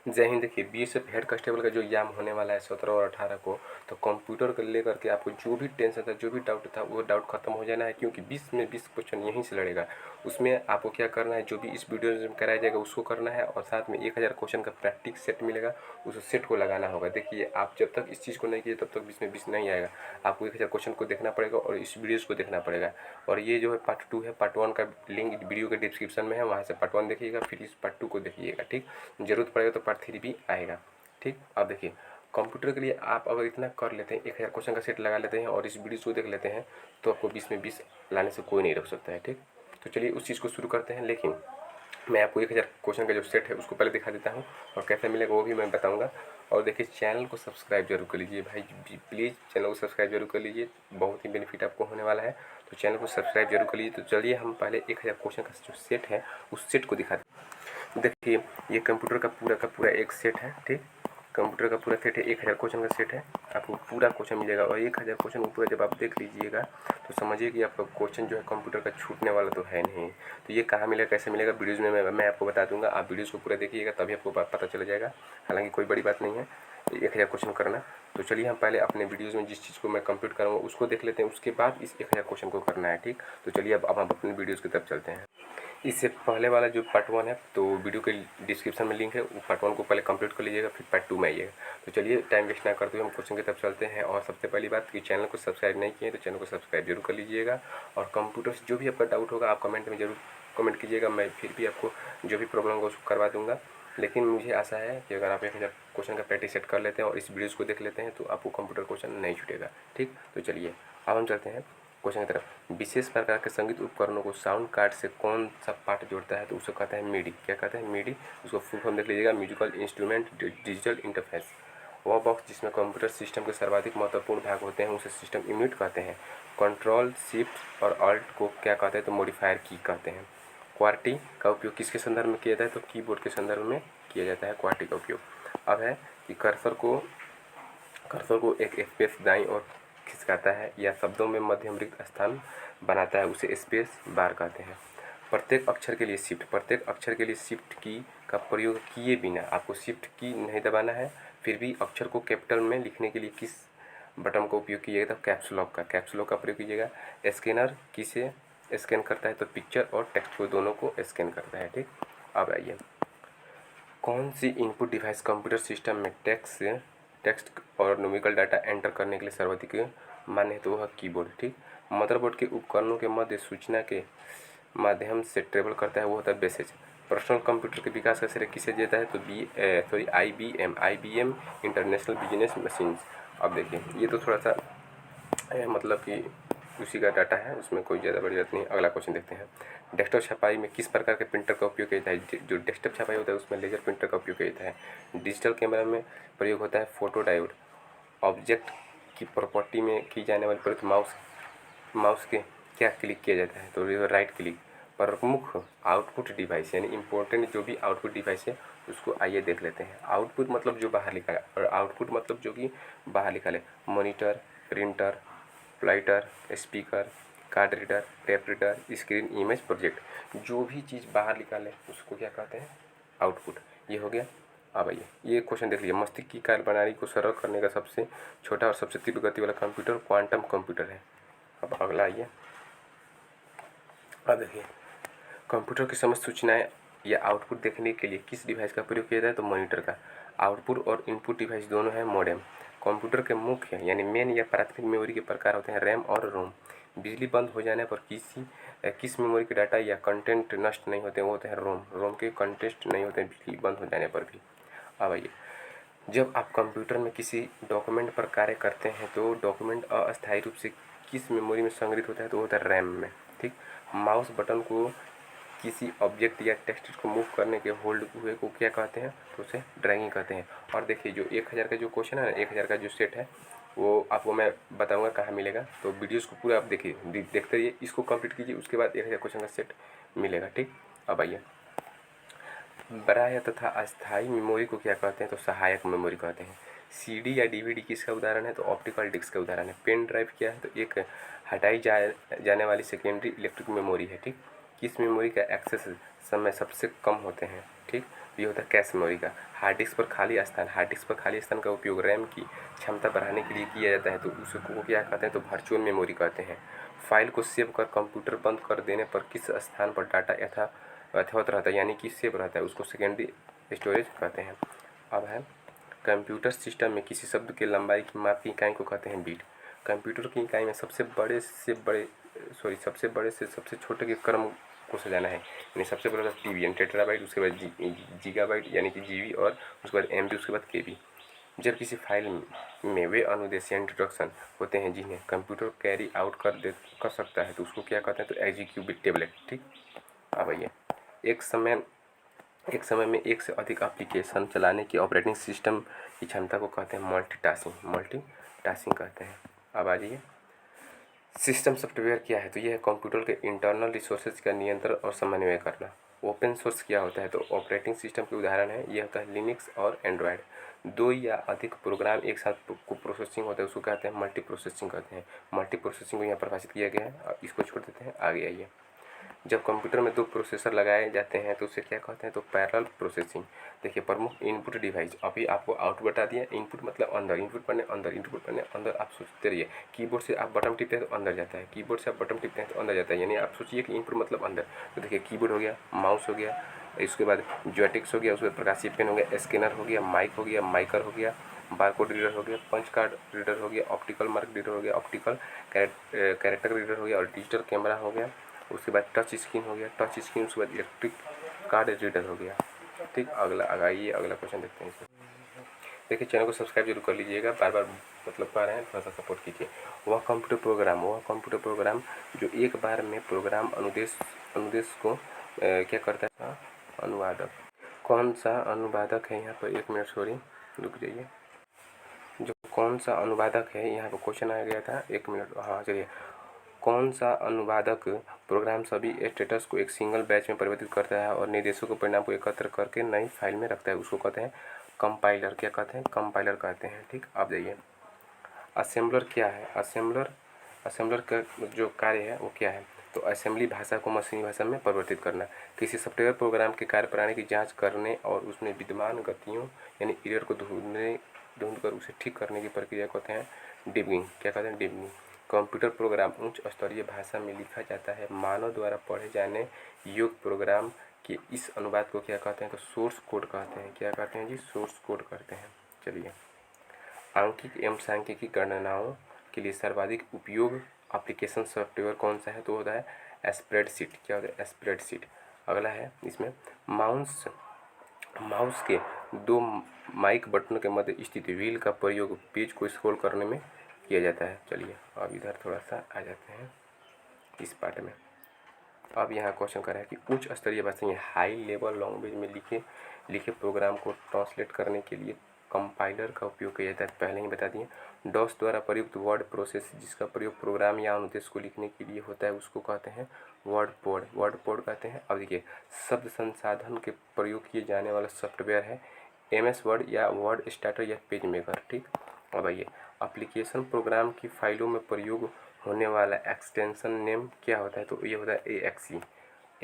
जय हिंद। देखिए, BSF head constable का जो एग्जाम होने वाला है 17 और 18 को, तो कंप्यूटर को लेकर के आपको जो भी टेंशन था, जो भी डाउट था, वो डाउट खत्म हो जाना है, क्योंकि 20 में 20 क्वेश्चन यहीं से लड़ेगा। उसमें आपको क्या करना है, जो भी इस वीडियो में कराया जाएगा उसको करना है, और साथ में 1000 क्वेश्चन का प्रैक्टिस सेट मिलेगा, उस सेट को लगाना होगा। देखिए, आप जब तक इस चीज़ को नहीं किए तब तक 20 में 20 नहीं आएगा। आपको 1000 क्वेश्चन को देखना पड़ेगा और इस वीडियोज़ को देखना पड़ेगा। और ये जो है पार्ट 2 है, पार्ट 1 का लिंक वीडियो के डिस्क्रिप्शन में है, वहाँ से पार्ट 1 देखिएगा, फिर इस पार्ट 2 को देखिएगा। ठीक, जरूरत पड़ेगा तो पार्ट 3 भी आएगा। ठीक, अब देखिए, कंप्यूटर के लिए आप अगर इतना कर लेते हैं, 1000 क्वेश्चन का सेट लगा लेते हैं और इस वीडियो को देख लेते हैं, तो आपको 20 में 20 लाने से कोई नहीं रोक सकता है। ठीक, तो चलिए उस चीज़ को शुरू करते हैं। लेकिन मैं आपको 1000 क्वेश्चन का जो सेट है उसको पहले दिखा देता हूँ, और कैसे मिलेगा वो भी मैं बताऊँगा। और देखिए, चैनल को सब्सक्राइब जरूर कर लीजिए भाई, प्लीज़ चैनल को सब्सक्राइब जरूर कर लीजिए, बहुत ही बेनिफिट आपको होने वाला है। तो चैनल को सब्सक्राइब जरूर कर लीजिए। तो चलिए हम पहले 1000 क्वेश्चन का जो सेट है उस सेट को दिखाते हैं। देखिए, ये कंप्यूटर का पूरा एक सेट है। ठीक, कंप्यूटर का पूरा सेट है, 1000 क्वेश्चन का सेट है, आपको पूरा क्वेश्चन मिलेगा। और 1000 क्वेश्चन को पूरा जब आप देख लीजिएगा तो समझिए कि आपका क्वेश्चन जो है कंप्यूटर का छूटने वाला तो है नहीं। तो ये कहाँ मिलेगा, कैसे मिलेगा, वीडियोज़ में मैं आपको बता दूंगा। आप वीडियोज़ को पूरा देखिएगा तभी आपको पता चल जाएगा। हालांकि कोई बड़ी बात नहीं है 1000 क्वेश्चन करना। तो चलिए हम पहले अपने वीडियोज़ में जिस चीज़ को मैं कंप्लीट करूँगा उसको देख लेते हैं, उसके बाद इस 1000 क्वेश्चन को करना है। ठीक, तो चलिए अब हम अपने वीडियोज़ की तरफ चलते हैं। इससे पहले वाला जो पार्ट 1 है, तो वीडियो के डिस्क्रिप्शन में लिंक है, वो पार्ट 1 को पहले कंप्लीट कर लीजिएगा, फिर पार्ट 2 में आइएगा। तो चलिए टाइम वेस्ट ना करते हुए हम क्वेश्चन की तरफ चलते हैं। और सबसे पहली बात कि चैनल को सब्सक्राइब नहीं किए तो चैनल को सब्सक्राइब जरूर कर लीजिएगा। और कंप्यूटर से जो भी आपका डाउट होगा आप कमेंट में जरूर कमेंट कीजिएगा, मैं फिर भी आपको जो भी प्रॉब्लम होगा उसको करवा दूँगा। लेकिन मुझे आशा है कि अगर आप 1000 क्वेश्चन का प्रैक्टिस सेट कर लेते हैं और इस वीडियोज़ को देख लेते हैं तो आपको कंप्यूटर क्वेश्चन नहीं छूटेगा। ठीक, तो चलिए अब हम चलते हैं क्वेश्चन की तरफ। विशेष प्रकार के संगीत उपकरणों को साउंड कार्ड से कौन सा पार्ट जोड़ता है, तो उसको कहते हैं मिडी। क्या कहते हैं, मिडी। उसको फुल फॉर्म देख लीजिएगा, म्यूजिकल इंस्ट्रूमेंट डिजिटल इंटरफेस। वह बॉक्स जिसमें कंप्यूटर सिस्टम के सर्वाधिक महत्वपूर्ण भाग होते हैं उसे सिस्टम यूनिट कहते हैं। कंट्रोल शिफ्ट और अल्ट को क्या कहते हैं, तो मॉडिफायर की कहते हैं। क्वार्टी का उपयोग किसके संदर्भ में किया जाता है, तो कीबोर्ड के संदर्भ में किया जाता है क्वार्टी का उपयोग। अब है कि कर्सर को एक स्पेस दाईं ओर खिसकाता है या शब्दों में मध्यम रिक्त स्थान बनाता है, उसे स्पेस बार कहते हैं। प्रत्येक अक्षर के लिए शिफ्ट की का प्रयोग किए बिना आपको शिफ्ट की नहीं दबाना है। फिर भी अक्षर को कैपिटल में लिखने के लिए किस बटन का उपयोग कीजिएगा, तो कैप्स लॉक का प्रयोग कीजिएगा। स्कैनर किसे स्कैन करता है, तो पिक्चर और टेक्स्ट को दोनों को स्कैन करता है। ठीक, अब आइए, कौन सी इनपुट डिवाइस कंप्यूटर सिस्टम में टेक्स्ट और न्यूमेरिकल डाटा एंटर करने के लिए सर्वाधिक मान्य है, तो वह कीबोर्ड। ठीक, मदरबोर्ड के उपकरणों के मध्य सूचना के माध्यम से ट्रेवल करता है, वो होता है बेसेज। पर्सनल कंप्यूटर के विकास का श्रेय किसे देता है, तो IBM इंटरनेशनल बिजनेस मशीन्स। अब देखिए, ये तो थोड़ा सा मतलब कि उसी का डाटा है, उसमें कोई ज़्यादा बड़ी बात नहीं। अगला क्वेश्चन देखते हैं। डेस्कटॉप छपाई में किस प्रकार के प्रिंटर का उपयोग किया जाता है, जो डेस्कटॉप छपाई होता है उसमें लेजर प्रिंटर का उपयोग किया जाता है। डिजिटल कैमरा में प्रयोग होता है फोटो डायोड। ऑब्जेक्ट की प्रॉपर्टी में की जाने वाली प्रयुक्त माउस के क्या क्लिक किया जाता है, तो राइट क्लिक। प्रमुख आउटपुट डिवाइस यानी इंपॉर्टेंट जो भी आउटपुट डिवाइस है उसको आइए देख लेते हैं। आउटपुट मतलब जो बाहर निकाले, और आउटपुट मतलब जो कि बाहर निकाले। Monitor, printer, plotter, speaker, card reader, tape reader, screen, image, project, जो भी चीज़ बाहर निकाले उसको क्या कहते हैं, आउटपुट। ये हो गया। अब आइए, ये क्वेश्चन देख लीजिए। मस्तिष्क की कार्यप्रणाली को सरल करने का सबसे छोटा और सबसे तीव्र गति वाला कंप्यूटर क्वांटम कंप्यूटर है। अब अगला आइए, अब देखिए, कंप्यूटर की समस्त सूचनाएं या आउटपुट देखने के लिए किस डिवाइस का प्रयोग किया जाए, तो मॉनिटर का। आउटपुट और इनपुट डिवाइस दोनों हैं मॉडेम। कंप्यूटर के मुख्य यानी मेन या प्राथमिक मेमोरी के प्रकार होते हैं रैम और रोम। बिजली बंद हो जाने पर किस मेमोरी के डाटा या कंटेंट नष्ट नहीं होते, वो होते हैं रोम। रोम के कंटेंट नहीं होते हैं बिजली बंद हो जाने पर भी। अब आइए, जब आप कंप्यूटर में किसी डॉक्यूमेंट पर कार्य करते हैं तो डॉक्यूमेंट अस्थायी रूप से किस मेमोरी में संग्रहित होता है, तो होता है रैम में। ठीक, माउस बटन को किसी ऑब्जेक्ट या टेक्स्ट को मूव करने के होल्ड हुए को क्या कहते हैं, तो उसे ड्रैगिंग कहते हैं। और देखिए, जो 1000 का जो क्वेश्चन है ना, 1000 का जो सेट है वो आपको मैं बताऊंगा कहाँ मिलेगा। तो वीडियोस को पूरा आप देखिए, देखते रहिए, इसको कंप्लीट कीजिए, उसके बाद 1000 क्वेश्चन का सेट मिलेगा। ठीक, अब आइए, बाह्य तथा अस्थायी मेमोरी को क्या कहते हैं, तो सहायक मेमोरी कहते हैं। सीडी या डीवीडी किसका उदाहरण है, तो ऑप्टिकल डिस्क का उदाहरण है। पेन ड्राइव क्या है, तो एक हटाई जाने वाली सेकेंडरी इलेक्ट्रिक मेमोरी है। ठीक, किस मेमोरी का एक्सेस समय सबसे कम होते हैं। ठीक, ये होता है कैश मेमोरी का। हार्ड डिस्क पर खाली स्थान, हार्ड डिस्क पर खाली स्थान का उपयोग रैम की क्षमता बढ़ाने के लिए किया जाता है, तो उसको क्या कहते हैं, तो वर्चुअल मेमोरी कहते हैं। फाइल को सेव कर कंप्यूटर बंद कर देने पर किस स्थान पर डाटा यथावत रहता है, यानी कि सेव रहता है, उसको सेकेंडरी स्टोरेज कहते हैं। अब है कंप्यूटर सिस्टम में किसी शब्द के लंबाई की माप की इकाई को कहते हैं बीट। कंप्यूटर की इकाई में सबसे बड़े से सबसे छोटे के क्रम को सजाना है, यानी सबसे पहले टीबी यानी टेट्राबाइट, उसके बाद गीगाबाइट यानी कि जीबी, और उसके बाद एमबी, उसके बाद केबी। जब किसी फाइल में वे अनुदेश या इंट्रोडक्शन होते हैं जिन्हें कंप्यूटर कैरी आउट कर सकता है, तो उसको क्या कहते हैं, तो एग्जीक्यूटेबल। ठीक। अब आइए, एक समय में एक से अधिक एप्लीकेशन चलाने की ऑपरेटिंग सिस्टम की क्षमता को कहते हैं मल्टीटास्किंग कहते हैं। अब आ जाइए, सिस्टम सॉफ्टवेयर क्या है, तो यह है कंप्यूटर के इंटरनल रिसोर्सेज का नियंत्रण और समन्वय करना। ओपन सोर्स क्या होता है, तो ऑपरेटिंग सिस्टम के उदाहरण है, यह होता है लिनक्स और एंड्रॉयड। दो या अधिक प्रोग्राम एक साथ को प्रोसेसिंग होता है, उसको कहते हैं मल्टी प्रोसेसिंग कहते हैं। मल्टी प्रोसेसिंग को यहाँ परिभाषित किया गया है, इसको छोड़ देते हैं, आगे आइए। जब कंप्यूटर में दो प्रोसेसर लगाए जाते हैं तो उसे क्या कहते हैं, तो पैरेलल प्रोसेसिंग। देखिए, प्रमुख इनपुट डिवाइस, अभी आपको आउटपुट बता दिया। इनपुट मतलब अंदर, इनपुट पढ़ने अंदर, इनपुट पढ़ने अंदर। आप सोचते रहिए, कीबोर्ड से आप बटन टिपते हैं तो अंदर जाता है, कीबोर्ड से आप बटन टिपते हैं तो अंदर जाता है, यानी आप सोचिए कि इनपुट मतलब अंदर। तो देखिए, कीबोर्ड हो गया, माउस हो गया, इसके बाद जॉयस्टिक्स हो गया, उसके बाद प्रकाशीय पेन हो गया, स्कैनर हो गया, माइक हो गया, माइकर हो गया, बारकोड रीडर हो गया, पंच कार्ड रीडर हो गया, ऑप्टिकल मार्क रीडर हो गया, ऑप्टिकल कैरेक्टर रीडर हो गया, और डिजिटल कैमरा हो गया। उसके बाद टच स्क्रीन हो गया, टच स्क्रीन, उसके बाद इलेक्ट्रिक कार्ड रीडर हो गया। ठीक। अगला आइए, अगला क्वेश्चन देखते हैं इसमें। देखिए, चैनल को सब्सक्राइब जरूर कर लीजिएगा, बार बार मतलब कह रहे हैं, थोड़ा सा सपोर्ट कीजिए। वह कंप्यूटर प्रोग्राम जो एक बार में प्रोग्राम अनुदेश को क्या करता है, अनुवादक। कौन सा अनुवादक है यहाँ पर, 1 मिनट सॉरी, रुक जाइए। जो कौन सा अनुवादक है, यहाँ पर क्वेश्चन आ गया था, 1 मिनट, हाँ चलिए। कौन सा अनुवादक प्रोग्राम सभी स्टेटस को एक सिंगल बैच में परिवर्तित करता है और निर्देशों के परिणाम को एकत्र करके नई फाइल में रखता है, उसको कहते हैं कंपाइलर। क्या कहते हैं, कंपाइलर कहते हैं। ठीक। आप जाइए, असेंबलर क्या है, असेंबलर का जो कार्य है वो क्या है, तो असेंबली भाषा को मशीनी भाषा में परिवर्तित करना, किसी सॉफ्टवेयर प्रोग्राम के कार्यप्रणाली की जांच करने और उसमें विद्यमान गतियों यानी एरर को ढूंढ कर उसे ठीक करने की प्रक्रिया को कहते हैं डिबगिंग। क्या कहते हैं, डिबगिंग। कंप्यूटर प्रोग्राम उच्च स्तरीय भाषा में लिखा जाता है, मानव द्वारा पढ़े जाने योग्य प्रोग्राम के इस अनुवाद को क्या कहते हैं, तो सोर्स कोड कहते हैं। क्या कहते हैं जी, सोर्स कोड कहते हैं। चलिए, आंकिक एवं सांख्यिकी गणनाओं के लिए सर्वाधिक उपयोग एप्लीकेशन सॉफ्टवेयर कौन सा है, तो होता है स्प्रेडशीट। क्या होता है, स्प्रेडशीट। अगला है इसमें, माउस के दो माइक बटनों के मध्य स्थित व्हील का प्रयोग पेज को स्क्रॉल करने में किया जाता है। चलिए, अब इधर थोड़ा सा आ जाते हैं इस पार्ट में। अब यहाँ क्वेश्चन कर रहा है कि उच्च स्तरीय भाषा में हाई लेवल लैंग्वेज में लिखे प्रोग्राम को ट्रांसलेट करने के लिए कंपाइलर का उपयोग किया जाता है, पहले ही बता दिए। डॉस द्वारा प्रयुक्त वर्ड प्रोसेस जिसका प्रयोग प्रोग्राम या अनुदेश को लिखने के लिए होता है, उसको कहते हैं वर्ड पोड कहते हैं। अब देखिए, शब्द संसाधन के प्रयोग किए जाने वाला सॉफ्टवेयर है MS वर्ड या वर्ड स्टार्टर या पेज मेकर। ठीक। अब आइए, एप्लीकेशन प्रोग्राम की फाइलों में प्रयोग होने वाला एक्सटेंशन नेम क्या होता है, तो ये होता है AXE।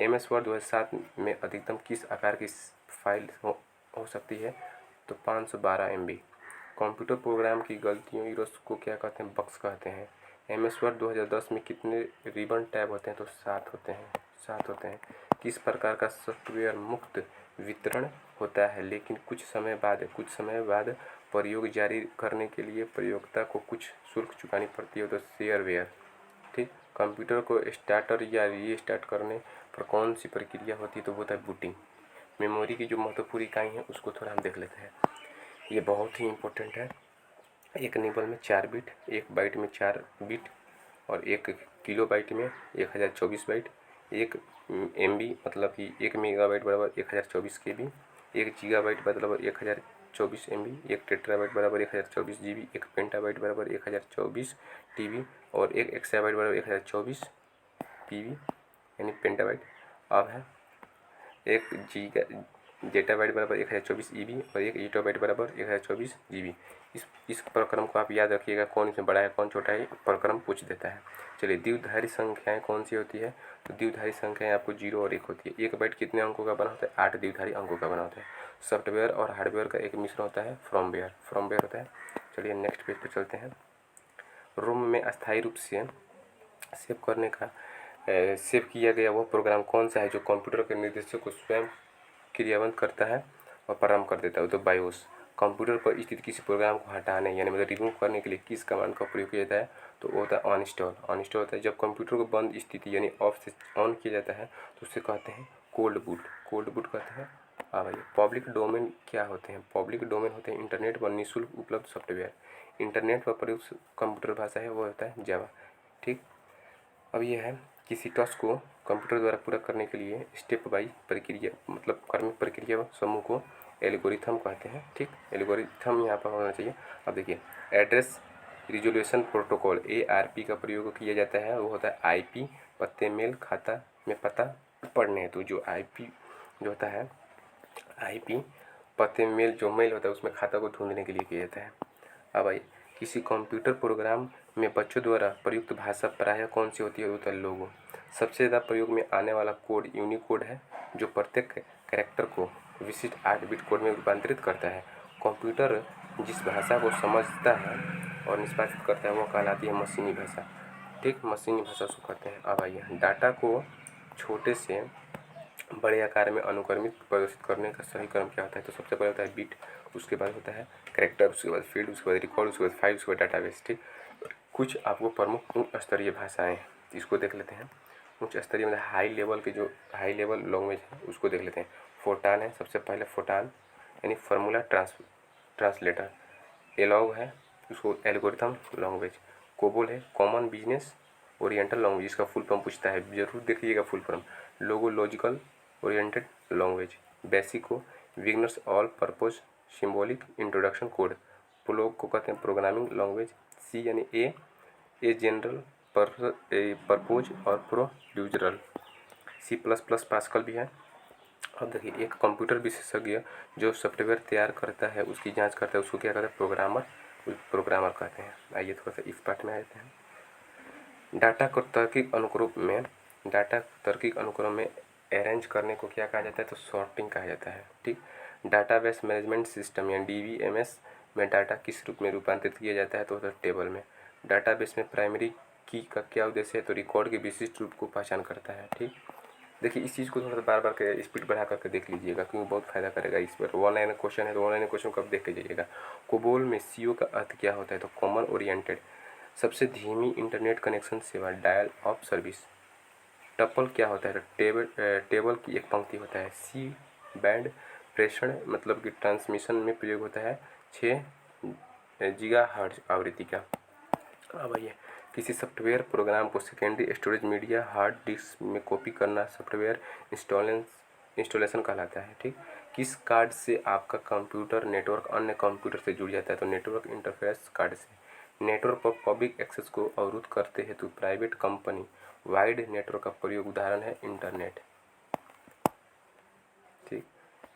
MS वर्ड 2007 में अधिकतम किस आकार की फाइल हो सकती है, तो 512 MB। कंप्यूटर प्रोग्राम की गलतियों एरर्स को क्या कहते हैं, बग्स कहते हैं। MS वर्ड 2010 में कितने रिबन टैब होते हैं, तो 7 होते हैं। किस प्रकार का सॉफ्टवेयर मुफ्त वितरण होता है लेकिन कुछ समय बाद प्रयोग जारी करने के लिए प्रयोक्ता को कुछ शुल्क चुकानी पड़ती है, तो शेयरवेयर। ठीक। कंप्यूटर को स्टार्टर या रीस्टार्ट करने पर कौन सी प्रक्रिया होती है, तो वो होता है बूटिंग। मेमोरी की जो महत्वपूर्ण इकाई है उसको थोड़ा हम देख लेते हैं, ये बहुत ही इम्पोर्टेंट है। एक निबल में 4 बिट, 1 बाइट में 4 बिट, और 1 किलोबाइट में 1024 बाइट, 1 MB मतलब कि 1 मेगाबाइट बराबर 1024 KB, 1 गीगाबाइट मतलब 1024 MB, 1 टेट्राबाइट बराबर 1024 GB, 1 पेंटाबाइट बराबर 1024 TB, और 1 एक्साबाइट बराबर 1024 PB यानी पेंटाबाइट। अब है 1 जेटाबाइट बराबर 1024 EB और 1 ईटाबाइट बराबर 1024 GB। इस प्रक्रम को आप याद रखिएगा, कौन इसमें बड़ा है कौन छोटा है, प्रक्रम पूछ देता है। चलिए, द्विधारी संख्याएं कौन सी होती है, तो द्विधारी संख्याएं आपको 0 और 1 होती है। 1 बाइट कितने अंकों का बना होता है, 8 द्विधारी अंकों का बना होता है। सॉफ्टवेयर और हार्डवेयर का एक मिश्रण होता है फर्मवेयर होता है। चलिए नेक्स्ट पेज पे चलते हैं। रोम में अस्थायी रूप से सेव करने का सेव किया गया वह प्रोग्राम कौन सा है जो कंप्यूटर के निर्देशों को स्वयं क्रियान्वित करता है और प्रारंभ कर देता है? तो बायोस। कंप्यूटर पर स्थित किसी प्रोग्राम को हटाने यानी मतलब रिमूव करने के लिए किस कमांड का प्रयोग किया जाता है? तो वो होता है अनइंस्टॉल होता है। जब कंप्यूटर को बंद स्थिति यानी ऑफ से ऑन किया जाता है तो उसे कहते हैं कोल्ड बूट कहते हैं। हाँ भाई, पब्लिक डोमेन क्या होते हैं? पब्लिक डोमेन होते हैं इंटरनेट पर निःशुल्क उपलब्ध सॉफ्टवेयर। इंटरनेट पर प्रयुक्त कंप्यूटर भाषा है वो होता है जावा। ठीक, अब ये है किसी टास्क को कंप्यूटर द्वारा पूरा करने के लिए स्टेप बाई प्रक्रिया मतलब क्रमिक प्रक्रिया समूह को एल्गोरिथम कहते हैं। ठीक, एल्गोरिथम यहाँ पर होना चाहिए। अब देखिए, एड्रेस रिजोल्यूशन प्रोटोकॉल ARP का प्रयोग किया जाता है, वो होता है IP पत्ते मेल खाता में पता पढ़ने हेतु। जो IP जो होता है IP पते मेल जो मेल होता है उसमें खाता को ढूंढने के लिए किया जाता है। अब आइए, किसी कंप्यूटर प्रोग्राम में बच्चों द्वारा प्रयुक्त भाषा प्रायः कौन सी होती है? होता है लोगो। सबसे ज़्यादा प्रयोग में आने वाला कोड यूनिकोड है जो प्रत्येक कैरेक्टर को विशिष्ट 8 बिट कोड में रूपांतरित करता है। कंप्यूटर जिस भाषा को समझता है और निष्पादित करता है वो कहलाती है मशीनी भाषा। ठीक, मशीनी भाषा उसको कहते हैं। अब आइए, डाटा को छोटे से बड़े आकार में अनुक्रमित प्रदर्शित करने का सही क्रम क्या होता है? तो सबसे पहले होता है बिट, उसके बाद होता है कैरेक्टर, उसके बाद फील्ड, उसके बाद रिकॉर्ड, उसके बाद फाइल, उसके बाद डाटाबेस। ठीक, कुछ आपको प्रमुख उच्च स्तरीय भाषाएं इसको देख लेते हैं। उच्च स्तरीय मतलब हाई लेवल लैंग्वेज है उसको देख लेते हैं। फोटान है सबसे पहले, फोटान यानी फार्मूला ट्रांसलेटर। एलॉग है उसको एल्गोरिथम लैंग्वेज। कोबोल है कॉमन बिजनेस ओरिएंटल लैंग्वेज, इसका फुल फॉर्म पूछता है, जरूर देखिएगा फुल फॉर्म। लोगो लॉजिकल ओरिएंटेड लैंग्वेज। बेसिक को beginners all purpose symbolic introduction code. Prologue को कहते हैं प्रोग्रामिंग लैंग्वेज। सी यानी ए जनरल परपोज और प्रोड्यूजरल। C++ पास्कल भी है। अब देखिए, एक कंप्यूटर विशेषज्ञ जो सॉफ्टवेयर तैयार करता है उसकी जांच करता है उसको क्या कहते हैं? प्रोग्रामर कहते हैं। आइए थोड़ा सा इस पार्ट में आ जाते हैं। डाटा तार्किक अनुक्रम में अरेंज करने को क्या कहा जाता है? तो सॉर्टिंग कहा जाता है। ठीक, डाटाबेस मैनेजमेंट सिस्टम या DBMS में डाटा किस रूप में रूपांतरित किया जाता है? तो होता है टेबल में। डाटाबेस में प्राइमरी की का क्या उद्देश्य है? तो रिकॉर्ड के विशिष्ट रूप को पहचान करता है। ठीक, देखिए इस चीज़ को थोड़ा सा बार बार के स्पीड बढ़ा करके देख लीजिएगा क्योंकि बहुत फायदा करेगा इस पर। ऑनलाइन क्वेश्चन है तो ऑनलाइन क्वेश्चन कब देख के जाइएगा। कोबोल में CO का अर्थ क्या होता है? तो कॉमन ओरिएंटेड। सबसे धीमी इंटरनेट कनेक्शन सेवा डायल ऑफ सर्विस। टपल क्या होता है? टेबल की एक पंक्ति होता है। सी बैंड प्रेषण मतलब कि ट्रांसमिशन में प्रयोग होता है 6 गीगाहर्ट्ज आवृत्ति का। अब आइए, किसी सॉफ्टवेयर प्रोग्राम को secondary storage media hard disk में कॉपी करना सॉफ्टवेयर इंस्टॉलेशन कहलाता है। ठीक, किस कार्ड से आपका कंप्यूटर नेटवर्क अन्य कंप्यूटर से जुड़ जाता है? तो नेटवर्क इंटरफेस कार्ड से। नेटवर्क पर पब्लिक एक्सेस को अवरुद्ध करते हेतु प्राइवेट कंपनी वाइड नेटवर्क का प्रयोग उदाहरण है इंटरनेट। ठीक,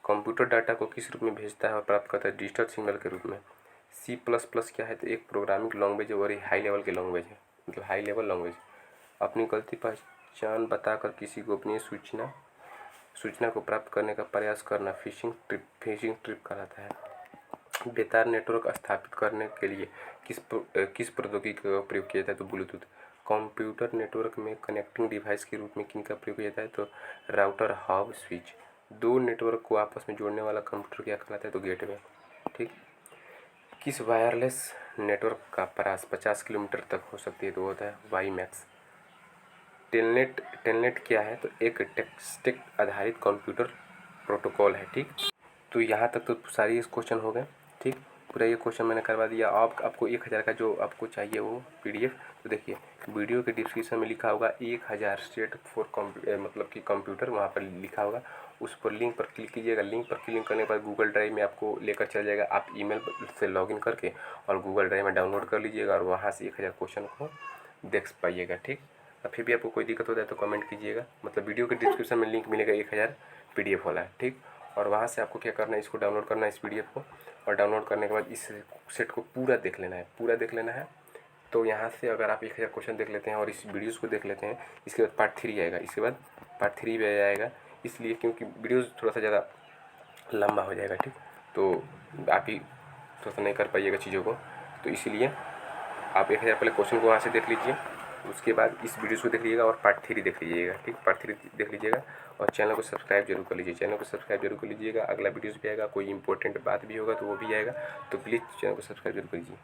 कंप्यूटर डाटा को किस रूप में भेजता है और प्राप्त करता है? डिजिटल सिग्नल के रूप में। C++ क्या है? तो एक प्रोग्रामिंग लैंग्वेज है और हाई लेवल की लैंग्वेज है, मतलब हाई लेवल लैंग्वेज। अपनी गलती पहचान बताकर किसी गोपनीय सूचना को प्राप्त करने का प्रयास करना फिशिंग ट्रिप कहलाता है। बेतार नेटवर्क स्थापित करने के लिए किस प्रौद्योगिकी का प्रयोग किया जाता है? तो ब्लूटूथ। कंप्यूटर नेटवर्क में कनेक्टिंग डिवाइस के रूप में किनका प्रयोग किया जाता है? तो राउटर हब स्विच। दो नेटवर्क को आपस में जोड़ने वाला कंप्यूटर क्या कहलाता है? तो गेटवे। ठीक, किस वायरलेस नेटवर्क का परास 50 किलोमीटर तक हो सकती है? तो होता है वाईमैक्स। टेलनेट क्या है? तो एक टेक्स्ट आधारित कंप्यूटर प्रोटोकॉल है। ठीक, तो यहाँ तक तो सारी इस क्वेश्चन हो गए। ठीक, पूरा ये क्वेश्चन मैंने करवा दिया। आपको 1000 का जो आपको चाहिए वो PDF, तो देखिए वीडियो के डिस्क्रिप्शन में लिखा होगा 1000 सेट फॉर मतलब कि कंप्यूटर, वहाँ पर लिखा होगा। उस पर लिंक पर क्लिक कीजिएगा। लिंक पर क्लिक करने के बाद गूगल ड्राइव में आपको लेकर चल जाएगा। आप ईमेल से लॉगिन करके और गूगल ड्राइव में डाउनलोड कर लीजिएगा और वहाँ से 1000 क्वेश्चन को देख पाइएगा। ठीक, और फिर भी आपको कोई दिक्कत होता है तो कमेंट कीजिएगा। मतलब वीडियो के डिस्क्रिप्शन में लिंक मिलेगा 1000 PDF वाला है। ठीक, और वहाँ से आपको क्या करना है, इसको डाउनलोड करना है इस PDF को, और डाउनलोड करने के बाद इस सेट को पूरा देख लेना है। तो यहाँ से अगर आप 1000 क्वेश्चन देख लेते हैं और इस वीडियोस को देख लेते हैं, इसके बाद पार्ट 3 आएगा। इसके बाद पार्ट 3 भी आएगा, इसलिए क्योंकि वीडियोस थोड़ा सा ज़्यादा लंबा हो जाएगा। ठीक, तो आप ही तो नहीं कर पाइएगा चीज़ों को, तो इसीलिए आप 1000 पहले क्वेश्चन को वहाँ से देख लीजिए, उसके बाद इस वीडियो को देख लीजिएगा और पार्ट 3 देख लीजिएगा। ठीक, पार्ट 3 देख लीजिएगा और चैनल को सब्सक्राइब जरूर कर लीजिए, चैनल को सब्सक्राइब जरूर कर लीजिएगा। अगला वीडियोस भी आएगा, कोई इंपॉर्टेंट बात भी होगा तो वो भी आएगा, तो प्लीज़ चैनल को सब्सक्राइब जरूर कीजिए।